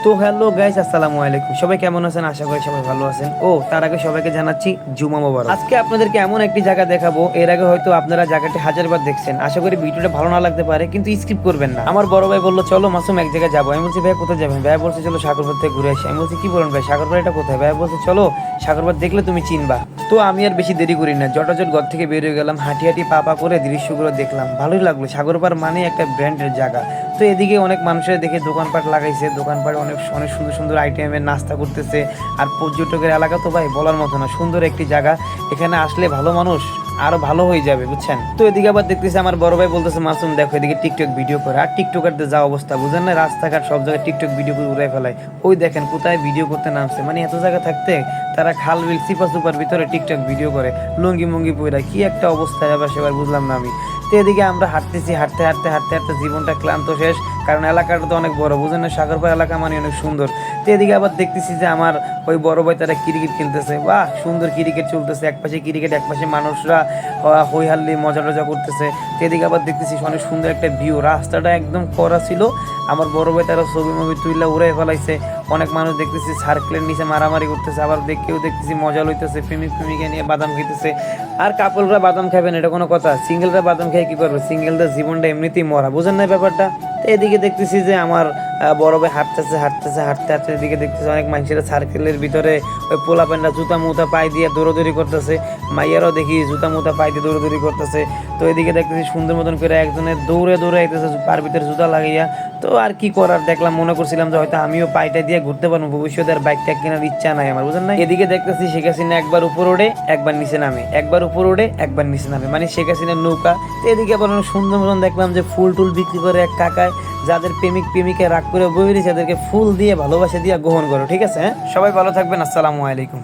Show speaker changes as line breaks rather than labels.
তো hello guys, আসসালামু আলাইকুম। সবাই কেমন আছেন? আশা করি সবাই ভালো আছেন। তার আগে সবাইকে জানাচ্ছি জুমা মোবারক। আজকে আপনাদেরকে এমন একটি জায়গা দেখাবো, এর আগে হয়তো আপনারা জায়গাটি হাজারবার দেখছেন। আশা করি ভিডিওটা ভালো না লাগতে পারে, কিন্তু স্কিপ করবেন না। আমার বড় ভাই বললো চলো মাসুম এক জায়গায় যাবো। আমি বলছি ভাই কোথায় যাবেন? ভাই বলছে চলো সাগরপাড় থেকে ঘুরে আসি। আমি বলছি কি বলেন ভাই, সাগরপাড় এটা কোথায়? ভাই বলছে চলো সাগরপাড় দেখলে তুমি চিনবা। তো আমি আর বেশি দেরি করি না, জটাজট ঘর থেকে বের হয়ে গেলাম। হাঁটি হাঁটি পা করে দৃশ্যগুলো দেখলাম, ভালোই লাগলো। সাগরপাড় মানে একটা ব্র্যান্ডের জায়গা। তো এদিকে অনেক মানুষের দেখে দোকানপাট লাগাইছে, দোকানপাটে অনেক অনেক সুন্দর সুন্দর আইটেমের নাস্তা করতেছে। আর পর্যটকের এলাকা তো ভাই বলার মতো না, সুন্দর একটি জায়গা। এখানে আসলে ভালো মানুষ আরো ভালো হয়ে যাবে, বুঝছেন? তো এদিকে আবার দেখতেছি আমার বড় ভাই বলতেছে মাসুম দেখো এদিকে টিকটক ভিডিও করে। আর টিকটকারদের যা অবস্থা বুঝেন না, রাস্তাঘাট সব জায়গায় টিকটক ভিডিও করে উড়াই ফেলায়। ওই দেখেন কোথায় ভিডিও করতে নামছে, মানে এত জায়গা থাকতে তারা খাল বিল সিপা সুপার ভিতরে টিকটক ভিডিও করে লুঙ্গি মুঙ্গি পইরা। কি একটা অবস্থা এবার সেবার বুঝলাম না আমি। তো এদিকে আমরা হাঁটতেছি, হাঁটতে হাঁটতে হাঁটতে হাঁটতে জীবনটা ক্লান্ত শেষ, কারণ এলাকাটা তো অনেক বড়, বুঝেন না, সাগরপাড় এলাকা মানে অনেক সুন্দর। তো এদিকে আবার দেখতেছি যে আমার ওই বড় ভাই তারা ক্রিকেট খেলতেছে। বাহ, সুন্দর ক্রিকেট চলতেছে, এক পাশে ক্রিকেট এক পাশে মানুষরা হই হাল্লি মজা টজা করতেছে। তো এদিকে আবার দেখতেছি অনেক সুন্দর একটা ভিউ, রাস্তাটা একদম করা ছিল। আমার বড় ভাই তারা ছবি মবি তুইলা উড়াই ফেলাইছে। অনেক মানুষ দেখতেছি সার্কেলের নিচে মারামারি করতেছে, আবার কেউ দেখতেছি মজা লইতেছে, প্রেমিকা নিয়ে বাদাম খেতেছে। আর কাপলরা বাদাম খাবেন এটা কোনো কথা? সিঙ্গেলরা বাদাম খেয়ে কি করবে? সিঙ্গেলদের জীবনটা এমনিতেই মরা, বুঝেন না ব্যাপারটা? তো এদিকে দেখতেছি যে আমার বড় ভাই হাঁটতেছে হাঁটতেছে হাঁটতে হাঁটতে এদিকে দেখতেছি অনেক মানুষেরা সার্কেলের ভিতরে ওই পোলা প্যান্ডা জুতা মুতা পায়ে দিয়ে দৌড়াদৌড়ি করতেছে। মাইয়ারাও দেখি জুতা মুতা পায়ে দিয়ে দৌড়াদৌড়ি করতেছে। তো এদিকে দেখতেছি সুন্দর মতন করে একজনের দৌড়ে দৌড়ে আইতেছে পার ভিতরে জুতা লাগাইয়া। তো আর কি করার, দেখলাম মনে করছিলাম যে হয়তো আমিও পাইটা দিয়ে ঘুরতে পারবো ভবিষ্যতে, আর বাইকটা কেনার ইচ্ছা নাই আমার, বুঝেন না? এদিকে দেখতেছি শেখ হাসিনা একবার উপর ওড়ে একবার নিচে নামে, একবার উপর ওড়ে একবার নিচে নামে, মানে শেখ হাসিনার নৌকা। তো এদিকে আবার সুন্দর মতন দেখলাম যে ফুল টুল বিক্রি করে এক কাকায়, যাদের প্রেমিকা রাগ করে বই দিয়েছে তাদেরকে ফুল দিয়ে ভালোবাসা দিয়ে গ্রহণ করো। ঠিক আছে, হ্যাঁ, সবাই ভালো থাকবেন। আসসালামু আলাইকুম।